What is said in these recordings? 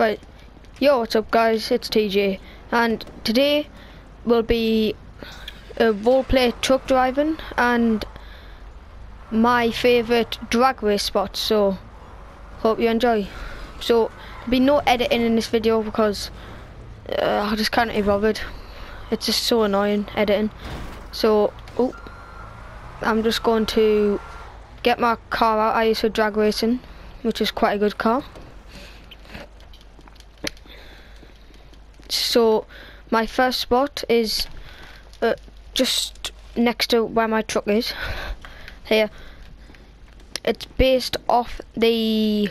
Right, yo, what's up guys, it's TJ, and today will be a roleplay truck driving and my favourite drag race spots, so hope you enjoy. So there'll be no editing in this video because I just can't be bothered. It's just so annoying editing. So I'm just going to get my car out. I used to drag racing, which is quite a good car. So my first spot is just next to where my truck is here. It's based off the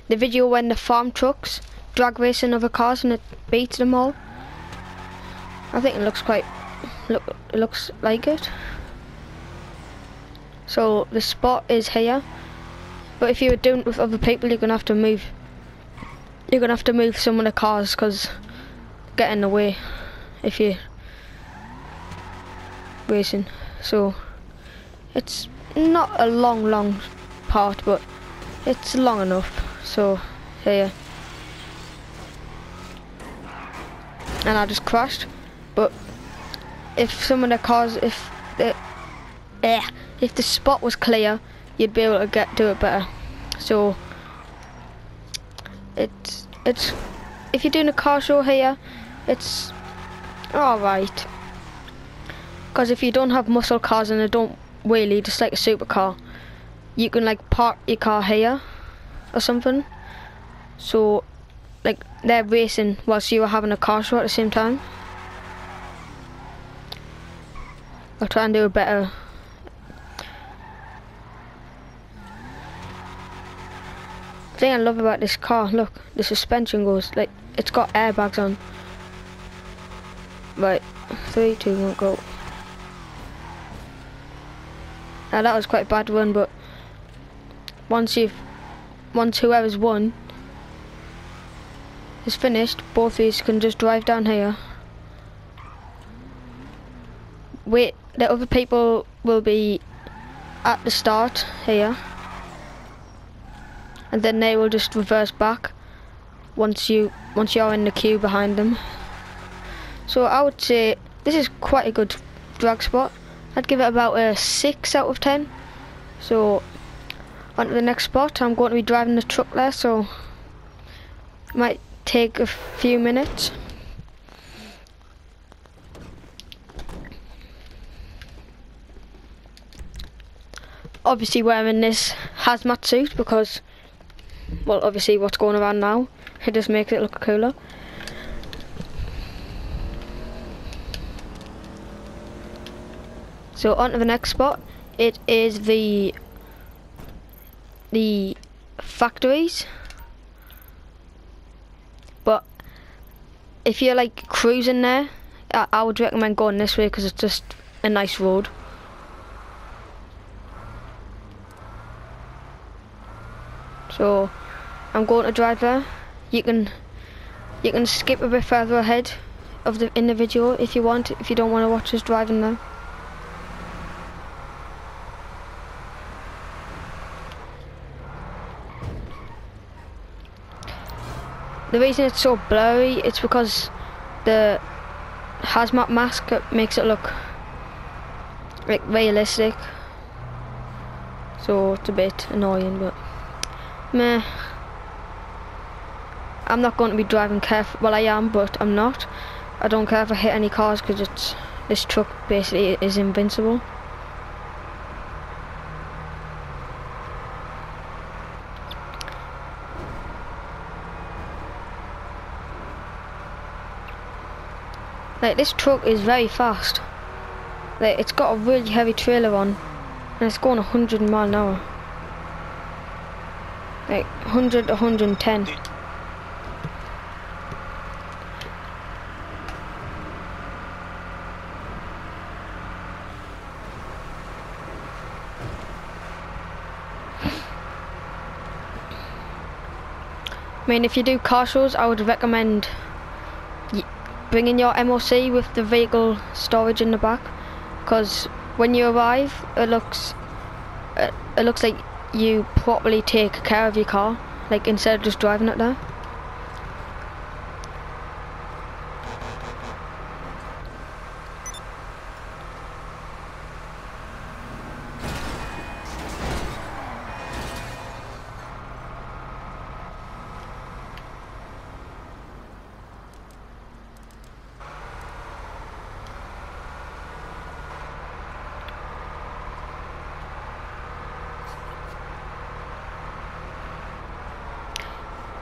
video when the farm trucks drag racing other cars and it beats them all. I think it looks it looks like it. So the spot is here, but if you were doing it with other people, you're gonna have to move. You're gonna have to move some of the cars because get in the way if you're racing. So it's not a long part, but it's long enough. So here, and I just crashed. But if some of the cars, if the spot was clear, you'd be able to do it better. So it's if you're doing a car show here, it's alright. Because if you don't have muscle cars and they don't wheelie, just like a supercar, you can like park your car here or something. So like they're racing whilst you are having a car show at the same time. I'll try and do a better. The thing I love about this car, look, the suspension goes, like, it's got airbags on. Right, 3, 2, 1, go. Now that was quite a bad run, but once whoever's won is finished, both of these can just drive down here. Wait, the other people will be at the start here, and then they will just reverse back once you're in the queue behind them. So I would say this is quite a good drag spot. I'd give it about a 6 out of 10. So on to the next spot. I'm going to be driving the truck there, so it might take a few minutes. Obviously wearing this hazmat suit because, well, obviously what's going around now, it just makes it look cooler. So on to the next spot. It is the factories, but if you're like cruising there, I would recommend going this way because it's just a nice road. So I'm going to drive there. You can skip a bit further ahead in the video if you want, if you don't want to watch us driving there. The reason it's so blurry, it's because the hazmat mask makes it look like realistic. So it's a bit annoying, but meh. I'm not going to be driving careful. Well, I am, but I'm not. I don't care if I hit any cars because this truck basically is invincible. Like, this truck is very fast. Like, it's got a really heavy trailer on and it's going 100 miles an hour. Like 100 to 110. I mean, if you do car shows, I would recommend bringing your MOC with the vehicle storage in the back, because when you arrive, it looks like you properly take care of your car. like instead of just driving it there.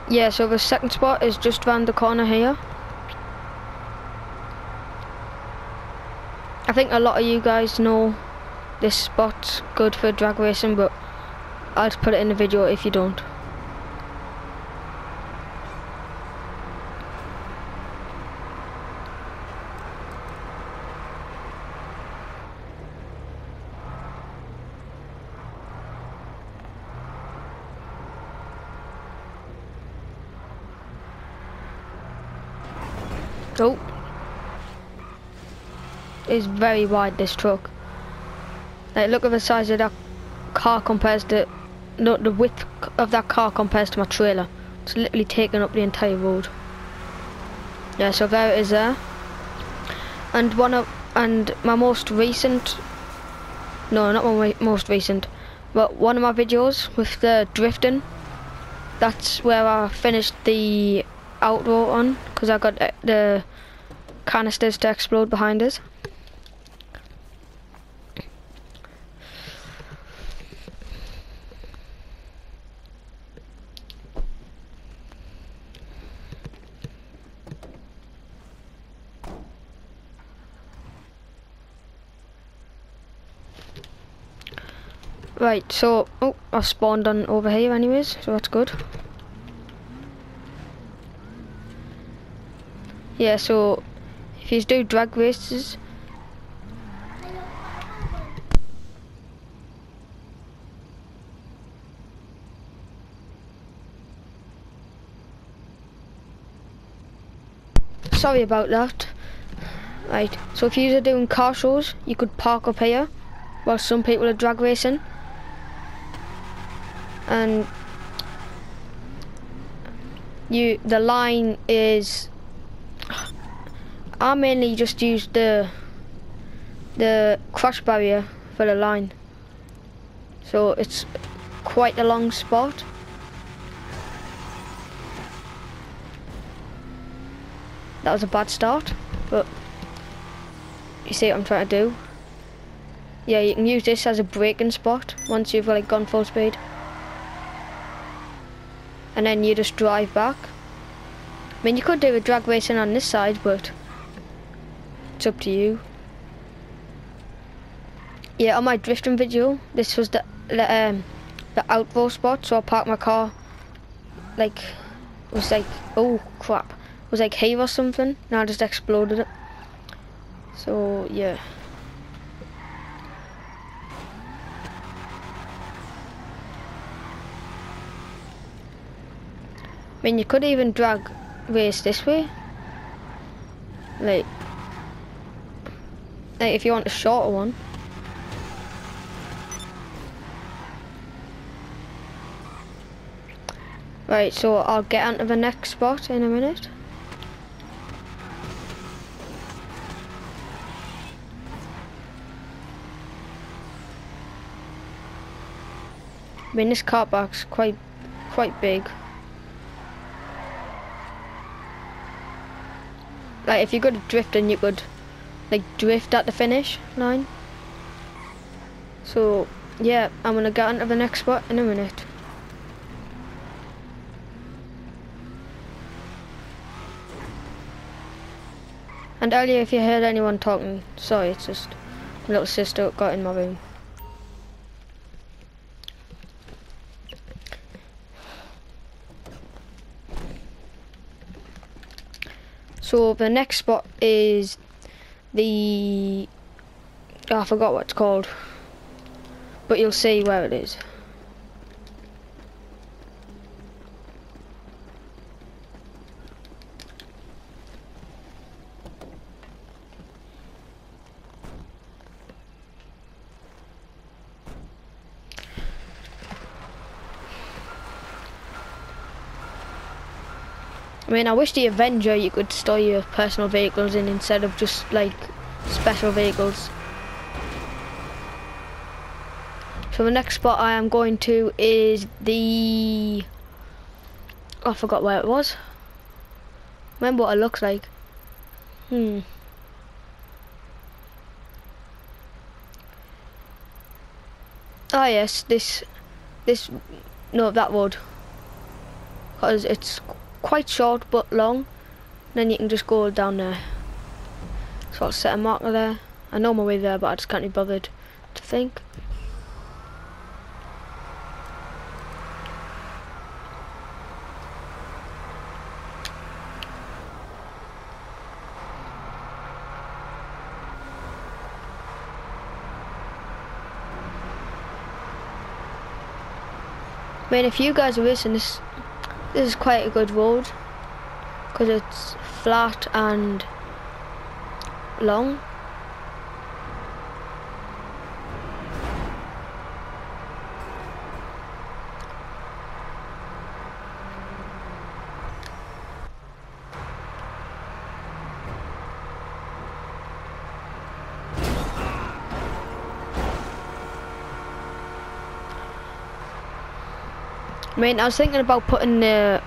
Yeah, so the second spot is just round the corner here. I think a lot of you guys know this spot's good for drag racing, but I'll just put it in the video if you don't. Oh, it's very wide, this truck. Like, look at the size of that car compares to the width of that car compares to my trailer. It's literally taking up the entire road. Yeah, so there it is there. And my most recent, no, not my most recent, but one of my videos with the drifting. That's where I finished the outro on, because I got the canisters to explode behind us. Right, so I've spawned on over here anyways, so that's good. Yeah, so if you do drag races, sorry about that. Right, so if you're doing car shows, you could park up here while some people are drag racing. And the line is, I mainly just use the crash barrier for the line, so it's quite a long spot. That was a bad start, but you see what I'm trying to do. Yeah, you can use this as a braking spot once you've like gone full speed, and then you just drive back. I mean, you could do a drag racing on this side, but it's up to you. Yeah, on my drifting video, this was the outro spot, so I parked my car like, it was like, oh crap, it was like here or something, and I just exploded it. So yeah. I mean, you could even drag race this way, like if you want a shorter one. Right, so I'll get onto the next spot in a minute. I mean, this car park's quite big. Like, if you go to drifting, you could like drift at the finish line. So yeah, I'm gonna get onto the next spot in a minute. And earlier, if you heard anyone talking, sorry, it's just my little sister got in my room. So the next spot is the, I forgot what it's called, but you'll see where it is. I mean, I wish the Avenger you could store your personal vehicles in instead of just like special vehicles. So the next spot I am going to is the... I forgot where it was. Remember what it looks like. Ah yes, no, that road. Because it's quite short but long. Then you can just go down there. So I'll set a marker there. I know my way there, but I just can't be bothered to think. I mean, if you guys are racing this is quite a good road because it's flat and long. I mean, I was thinking about putting the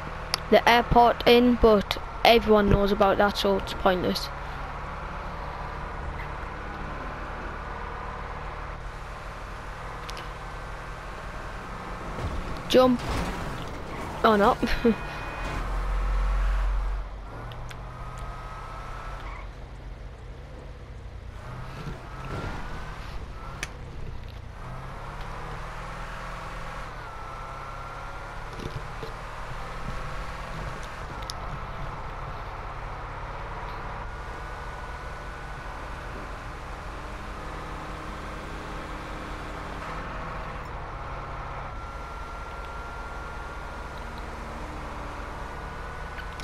airport in, but everyone knows about that, so it's pointless. Jump. Oh no.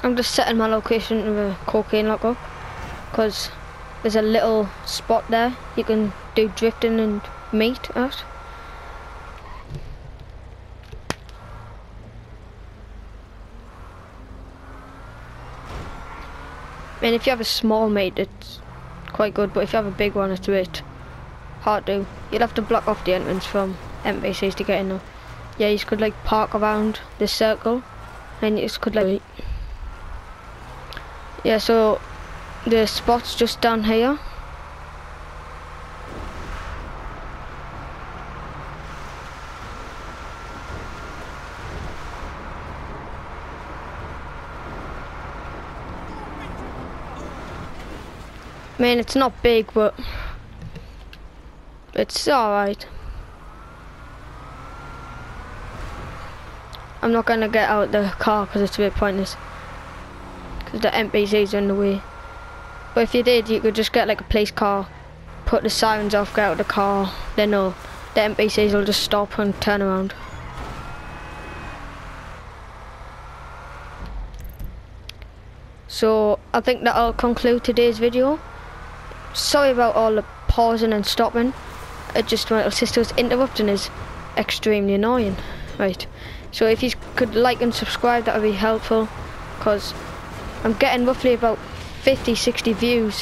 I'm just setting my location to the cocaine lockup because there's a little spot there you can do drifting and meet at. I mean, if you have a small mate it's quite good, but if you have a big one it's a bit hard to. You'll have to block off the entrance from NPCs to get in there. Yeah, you could like park around this circle and you just could like... Yeah, so the spot's just down here. I mean, it's not big, but it's alright. I'm not gonna get out the car because it's a bit pointless. Because the NPCs are in the way. But if you did, you could just get like a police car, put the sirens off, get out of the car, then no, the NPCs will just stop and turn around. So I think that'll conclude today's video. Sorry about all the pausing and stopping. It just, my little sister was interrupting is extremely annoying. Right, so if you could like and subscribe, that would be helpful, because I'm getting roughly about 50-60 views